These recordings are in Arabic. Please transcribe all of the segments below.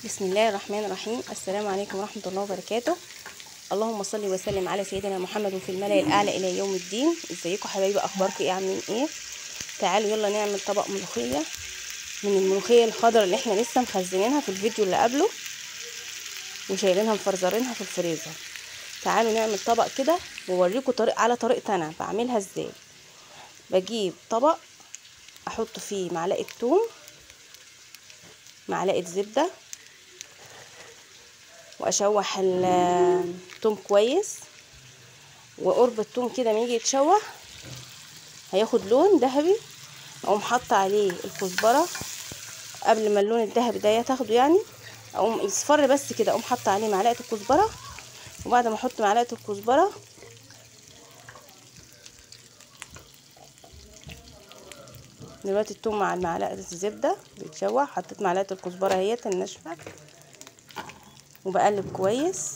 بسم الله الرحمن الرحيم. السلام عليكم ورحمة الله وبركاته. اللهم صل وسلم على سيدنا محمد في الملأ الأعلى إلى يوم الدين. ازيكم حبايبي؟ أخباركم ايه؟ عاملين ايه؟ تعالوا يلا نعمل طبق ملوخية من الملوخية الخضراء اللي احنا لسه مخزنينها في الفيديو اللي قبله وشايلينها مفرزرينها في الفريزر. تعالوا نعمل طبق كده ووريكم على طريقتي انا بعملها ازاي. بجيب طبق احط فيه معلقة توم، معلقة زبدة، واشوح التوم كويس، وقرب التوم كده ما يجي يتشوح هياخد لون ذهبي، اقوم حاطه عليه الكزبره قبل ما اللون الذهبي ده تاخده، يعني اقوم يصفر بس كده، اقوم حاطه عليه معلقه الكزبره. وبعد ما احط معلقه الكزبره دلوقتي التوم مع معلقه الزبده بيتشوح، حطيت معلقه الكزبره اهيت الناشفه وبقلب كويس.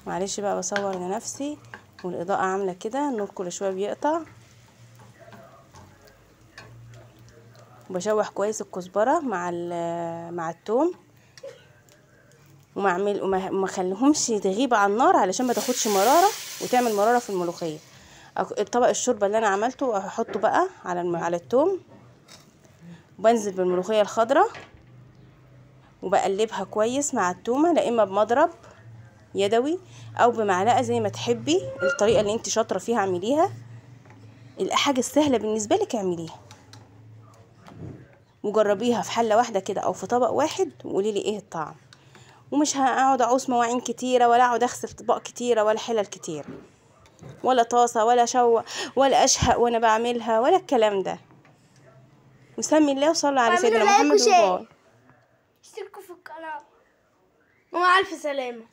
معلش بقى بصور لنفسي والاضاءه عامله كده، النور كل شويه بيقطع. بشوح كويس الكزبره مع الثوم، وما اخليهمش تغيب على النار علشان ما تاخدش مراره وتعمل مراره في الملوخيه. الطبق الشوربه اللي انا عملته هحطه بقى على الثوم، وبنزل بالملوخيه الخضراء وبقلبها كويس مع التومه، لا اما بمضرب يدوي او بمعلقه زي ما تحبي، الطريقه اللي انت شاطره فيها اعمليها، الحاجه السهله بالنسبه لك اعمليها وجربيها في حله واحده كده او في طبق واحد وقولي لي ايه الطعم. ومش هقعد اعوز مواعين كتيره، ولا اقعد اغسل اطباق كتيره، ولا حلل كتير، ولا طاسه، ولا اشهق وانا بعملها، ولا الكلام ده. وسمي الله وصلي على سيدنا محمد وباي. اشتركوا في القناه ومع الف سلامه.